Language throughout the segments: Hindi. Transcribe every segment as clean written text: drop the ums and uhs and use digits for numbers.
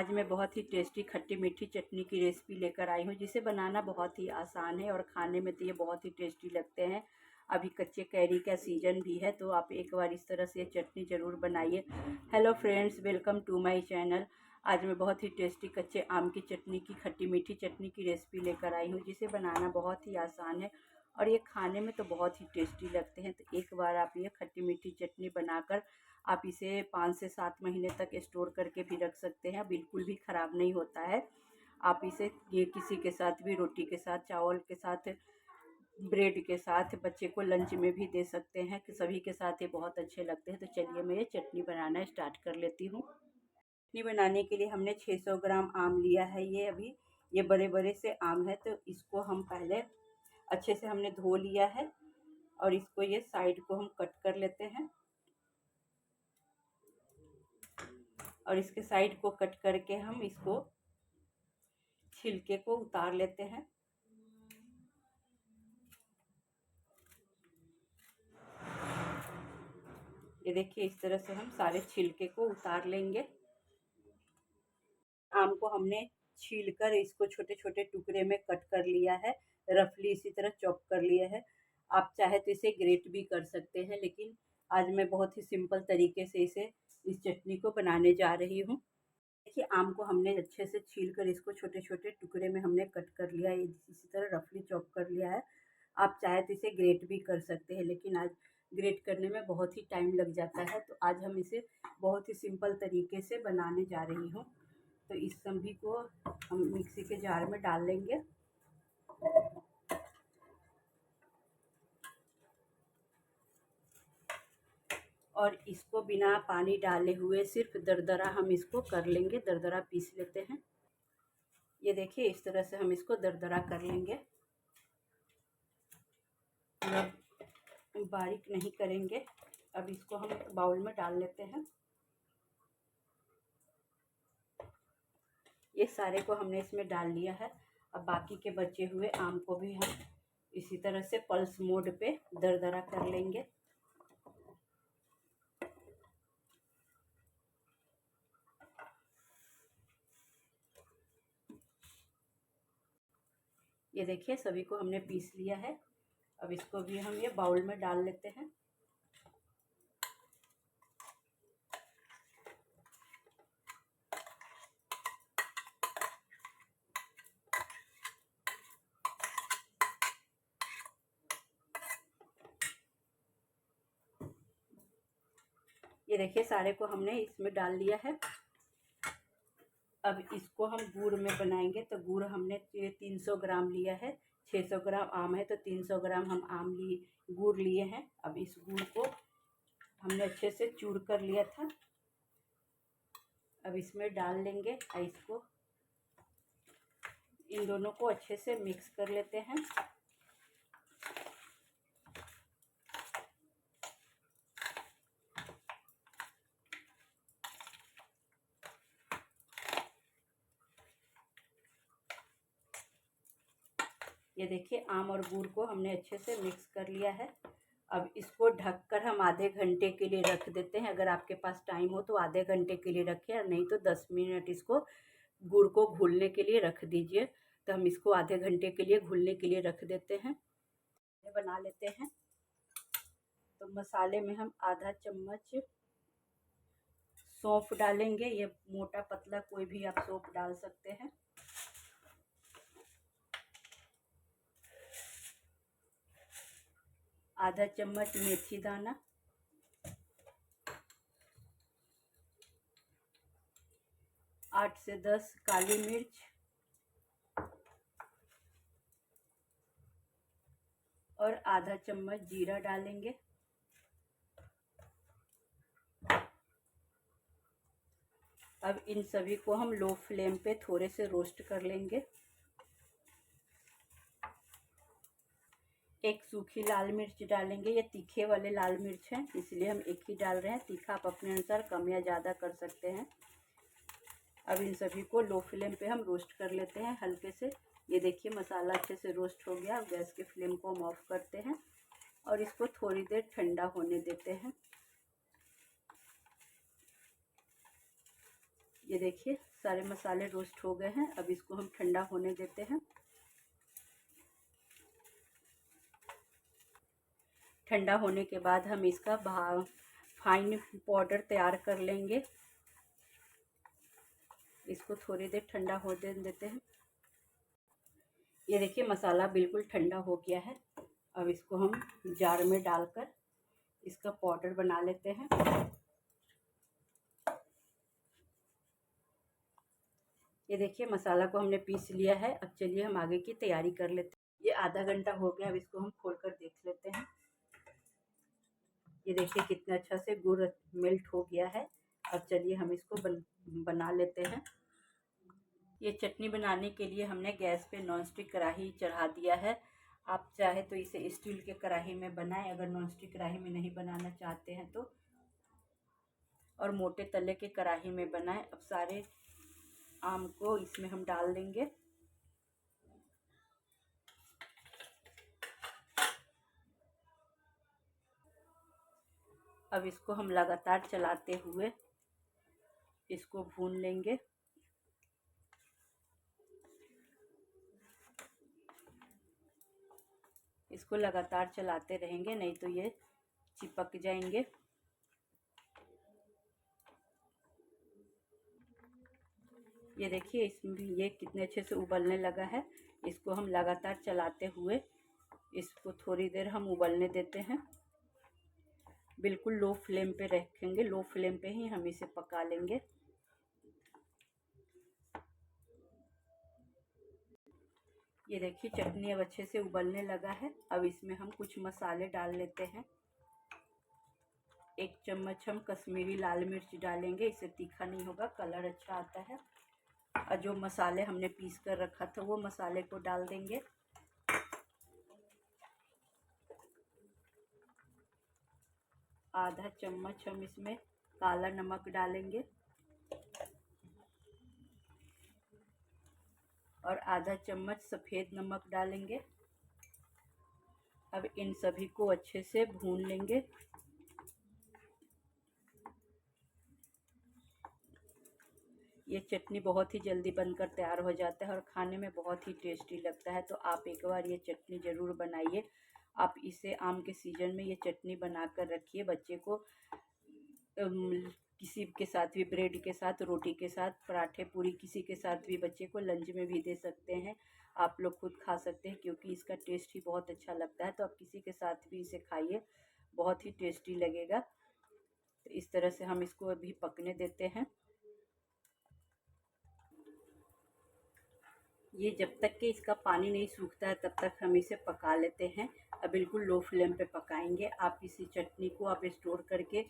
आज मैं बहुत ही टेस्टी खट्टी मीठी चटनी की रेसिपी लेकर आई हूँ, जिसे बनाना बहुत ही आसान है और खाने में तो ये बहुत ही टेस्टी लगते हैं। अभी कच्चे कैरी का सीज़न भी है, तो आप एक बार इस तरह से ये चटनी ज़रूर बनाइए। Hello friends, welcome to my channel. आज मैं बहुत ही टेस्टी कच्चे आम की चटनी की खट्टी मीठी चटनी की रेसिपी लेकर आई हूँ, जिसे बनाना बहुत ही आसान है और ये खाने में तो बहुत ही टेस्टी लगते हैं। तो एक बार आप ये खट्टी मीठी चटनी बनाकर आप इसे 5 से 7 महीने तक स्टोर करके भी रख सकते हैं, बिल्कुल भी ख़राब नहीं होता है। आप इसे ये किसी के साथ भी, रोटी के साथ, चावल के साथ, ब्रेड के साथ, बच्चे को लंच में भी दे सकते हैं कि सभी के साथ ये बहुत अच्छे लगते हैं। तो चलिए मैं ये चटनी बनाना स्टार्ट कर लेती हूँ। चटनी बनाने के लिए हमने 600 ग्राम आम लिया है। ये बड़े बड़े से आम है, तो इसको हम पहले अच्छे से हमने धो लिया है और इसको ये साइड को हम कट कर लेते हैं और इसके साइड को कट करके हम इसको छिलके को उतार लेते हैं। ये देखिए, इस तरह से हम सारे छिलके को उतार लेंगे। आम को हमने छीलकर इसको छोटे छोटे टुकड़े में कट कर लिया है, रफली इसी तरह चॉप कर लिया है। आप चाहे तो इसे ग्रेट भी कर सकते हैं, लेकिन आज मैं बहुत ही सिंपल तरीके से इस चटनी को बनाने जा रही हूँ। देखिए, आम को हमने अच्छे से छीलकर इसको छोटे छोटे टुकड़े में हमने कट कर लिया है, इसी तरह रफली चॉप कर लिया है। आप चाहे तो इसे ग्रेट भी कर सकते हैं, लेकिन आज ग्रेट करने में बहुत ही टाइम लग जाता है, तो आज हम इसे बहुत ही सिंपल तरीके से बनाने जा रही हूँ। तो इस सभी को हम मिक्सी के जार में डाल लेंगे। और इसको बिना पानी डाले हुए सिर्फ दरदरा हम इसको कर लेंगे, दरदरा पीस लेते हैं। ये देखिए, इस तरह से हम इसको दरदरा कर लेंगे, बारीक नहीं करेंगे। अब इसको हम बाउल में डाल लेते हैं। ये सारे को हमने इसमें डाल लिया है। अब बाकी के बचे हुए आम को भी हम इसी तरह से पल्स मोड पे दरदरा कर लेंगे। ये देखिए, सभी को हमने पीस लिया है। अब इसको भी हम ये बाउल में डाल लेते हैं। ये देखिए, सारे को हमने इसमें डाल लिया है। अब इसको हम गुड़ में बनाएंगे, तो गुड़ हमने 300 ग्राम लिया है। 600 ग्राम आम है तो 300 ग्राम हम गुड़ लिए हैं। अब इस गुड़ को हमने अच्छे से चूर कर लिया था, अब इसमें डाल लेंगे और इसको इन दोनों को अच्छे से मिक्स कर लेते हैं। ये देखिए, आम और गुड़ को हमने अच्छे से मिक्स कर लिया है। अब इसको ढककर हम आधे घंटे के लिए रख देते हैं। अगर आपके पास टाइम हो तो आधे घंटे के लिए रखें, और नहीं तो 10 मिनट इसको गुड़ को घुलने के लिए रख दीजिए। तो हम इसको आधे घंटे के लिए घुलने के लिए रख देते हैं। बना लेते हैं। तो मसाले में हम आधा चम्मच सौंफ डालेंगे। ये मोटा पतला कोई भी आप सौंफ डाल सकते हैं। आधा चम्मच मेथी दाना, आठ से 10 काली मिर्च और आधा चम्मच जीरा डालेंगे। अब इन सभी को हम लो फ्लेम पे थोड़े से रोस्ट कर लेंगे। एक सूखी लाल मिर्च डालेंगे। ये तीखे वाले लाल मिर्च हैं, इसलिए हम एक ही डाल रहे हैं। तीखा आप अपने अनुसार कम या ज़्यादा कर सकते हैं। अब इन सभी को लो फ्लेम पे हम रोस्ट कर लेते हैं हल्के से। ये देखिए, मसाला अच्छे से रोस्ट हो गया। अब गैस के फ्लेम को हम ऑफ करते हैं और इसको थोड़ी देर ठंडा होने देते हैं। ये देखिए, सारे मसाले रोस्ट हो गए हैं। अब इसको हम ठंडा होने देते हैं। ठंडा होने के बाद हम इसका फाइन पाउडर तैयार कर लेंगे। इसको थोड़ी देर ठंडा होने देते हैं। ये देखिए मसाला बिल्कुल ठंडा हो गया है। अब इसको हम जार में डालकर इसका पाउडर बना लेते हैं। ये देखिए मसाला को हमने पीस लिया है। अब चलिए हम आगे की तैयारी कर लेते हैं। ये आधा घंटा हो गया। अब इसको हम खोलकर देख लेते हैं। ये देखिए कितना अच्छा से गुड़ मेल्ट हो गया है। अब चलिए हम इसको बना लेते हैं। ये चटनी बनाने के लिए हमने गैस पे नॉनस्टिक कढ़ाई चढ़ा दिया है। आप चाहे तो इसे स्टील के कढ़ाई में बनाएं, अगर नॉनस्टिक कढ़ाई में नहीं बनाना चाहते हैं तो, और मोटे तले के कढ़ाई में बनाएं। अब सारे आम को इसमें हम डाल देंगे। अब इसको हम लगातार चलाते हुए इसको भून लेंगे। इसको लगातार चलाते रहेंगे, नहीं तो ये चिपक जाएंगे। ये देखिए इसमें भी ये कितने अच्छे से उबलने लगा है। इसको हम लगातार चलाते हुए इसको थोड़ी देर हम उबलने देते हैं। बिल्कुल लो फ्लेम पे रखेंगे, लो फ्लेम पे ही हम इसे पका लेंगे। ये देखिए चटनी अब अच्छे से उबलने लगा है। अब इसमें हम कुछ मसाले डाल लेते हैं। 1 चम्मच हम कश्मीरी लाल मिर्च डालेंगे, इससे तीखा नहीं होगा, कलर अच्छा आता है। और जो मसाले हमने पीस कर रखा था वो मसाले को डाल देंगे। आधा चम्मच हम इसमें काला नमक डालेंगे और आधा चम्मच सफ़ेद नमक डालेंगे। अब इन सभी को अच्छे से भून लेंगे। ये चटनी बहुत ही जल्दी बनकर तैयार हो जाता है और खाने में बहुत ही टेस्टी लगता है। तो आप एक बार ये चटनी ज़रूर बनाइए। आप इसे आम के सीज़न में ये चटनी बना कर रखिए। बच्चे को किसी के साथ भी, ब्रेड के साथ, रोटी के साथ, पराठे पूरी किसी के साथ भी बच्चे को लंच में भी दे सकते हैं। आप लोग खुद खा सकते हैं क्योंकि इसका टेस्ट ही बहुत अच्छा लगता है। तो आप किसी के साथ भी इसे खाइए, बहुत ही टेस्टी लगेगा। तो इस तरह से हम इसको अभी पकने देते हैं। ये जब तक कि इसका पानी नहीं सूखता है तब तक हम इसे पका लेते हैं। अब बिल्कुल लो फ्लेम पे पकाएंगे। आप इसी चटनी को आप स्टोर करके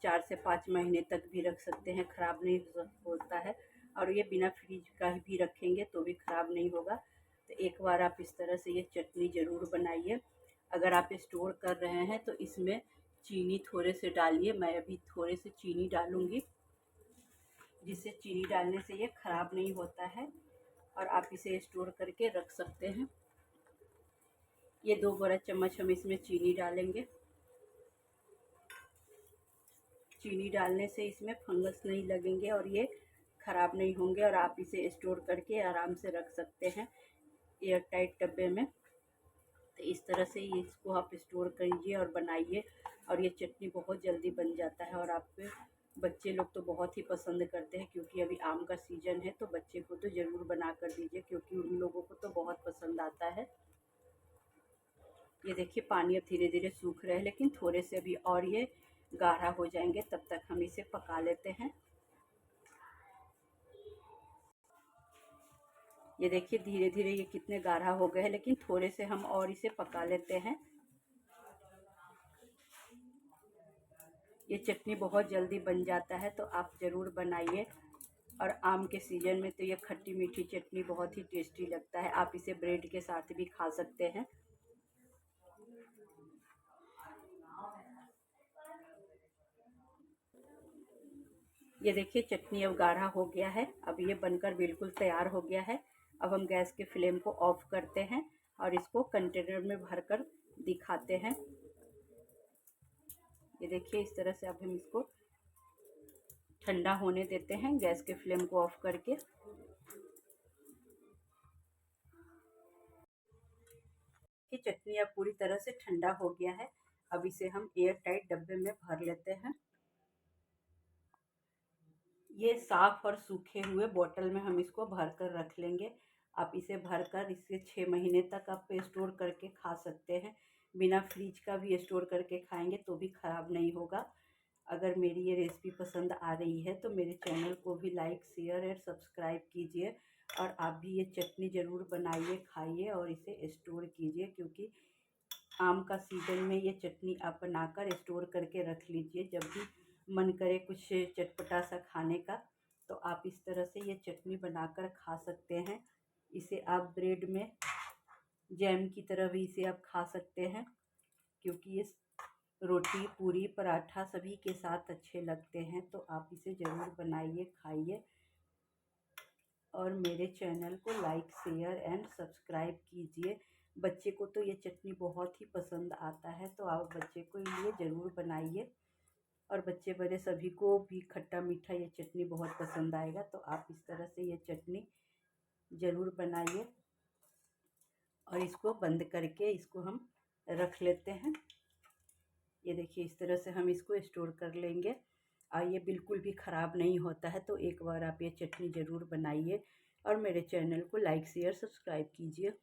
4 से 5 महीने तक भी रख सकते हैं, ख़राब नहीं होता है। और ये बिना फ्रीज का भी रखेंगे तो भी ख़राब नहीं होगा। तो एक बार आप इस तरह से ये चटनी ज़रूर बनाइए। अगर आप स्टोर कर रहे हैं तो इसमें चीनी थोड़े से डालिए। मैं अभी थोड़े से चीनी डालूँगी, जिससे चीनी डालने से ये ख़राब नहीं होता है और आप इसे स्टोर करके रख सकते हैं। ये 2 बड़ा चम्मच हम इसमें चीनी डालेंगे। चीनी डालने से इसमें फंगस नहीं लगेंगे और ये ख़राब नहीं होंगे और आप इसे स्टोर करके आराम से रख सकते हैं एयर टाइट डब्बे में। तो इस तरह से इसको आप स्टोर करिए और बनाइए और ये चटनी बहुत जल्दी बन जाता है। और आपके बच्चे लोग तो बहुत ही पसंद करते हैं क्योंकि अभी आम का सीज़न है। तो बच्चे को तो ज़रूर बना कर दीजिए क्योंकि उन लोगों को तो बहुत पसंद आता है। ये देखिए पानी अब धीरे धीरे सूख रहा है, लेकिन थोड़े से अभी और ये गाढ़ा हो जाएंगे, तब तक हम इसे पका लेते हैं। ये देखिए धीरे धीरे ये कितने गाढ़ा हो गए हैं, लेकिन थोड़े से हम और इसे पका लेते हैं। ये चटनी बहुत जल्दी बन जाता है, तो आप ज़रूर बनाइए। और आम के सीज़न में तो ये खट्टी मीठी चटनी बहुत ही टेस्टी लगता है। आप इसे ब्रेड के साथ भी खा सकते हैं। ये देखिए चटनी अब गाढ़ा हो गया है। अब ये बनकर बिल्कुल तैयार हो गया है। अब हम गैस के फ्लेम को ऑफ करते हैं और इसको कंटेनर में भरकर दिखाते हैं। ये देखिए इस तरह से अब हम इसको ठंडा होने देते हैं गैस के फ्लेम को ऑफ करके। ये चटनी अब पूरी तरह से ठंडा हो गया है। अब इसे हम एयर टाइट डब्बे में भर लेते हैं। ये साफ और सूखे हुए बोतल में हम इसको भर कर रख लेंगे। आप इसे भरकर इसे 6 महीने तक आप स्टोर करके खा सकते हैं। बिना फ्रिज का भी स्टोर करके खाएंगे तो भी ख़राब नहीं होगा। अगर मेरी ये रेसिपी पसंद आ रही है तो मेरे चैनल को भी लाइक शेयर और सब्सक्राइब कीजिए। और आप भी ये चटनी ज़रूर बनाइए, खाइए और इसे स्टोर कीजिए, क्योंकि आम का सीज़न में ये चटनी आप बनाकर स्टोर करके रख लीजिए। जब भी मन करे कुछ चटपटा सा खाने का तो आप इस तरह से ये चटनी बनाकर खा सकते हैं। इसे आप ब्रेड में जैम की तरह भी इसे आप खा सकते हैं, क्योंकि ये रोटी पूरी पराठा सभी के साथ अच्छे लगते हैं। तो आप इसे ज़रूर बनाइए, खाइए और मेरे चैनल को लाइक शेयर एंड सब्सक्राइब कीजिए। बच्चे को तो ये चटनी बहुत ही पसंद आता है, तो आप बच्चे को ये ज़रूर बनाइए। और बच्चे बड़े सभी को भी खट्टा मीठा ये चटनी बहुत पसंद आएगा। तो आप इस तरह से ये चटनी ज़रूर बनाइए और इसको बंद करके इसको हम रख लेते हैं। ये देखिए, इस तरह से हम इसको स्टोर कर लेंगे और ये बिल्कुल भी ख़राब नहीं होता है। तो एक बार आप ये चटनी ज़रूर बनाइए और मेरे चैनल को लाइक शेयर सब्सक्राइब कीजिए।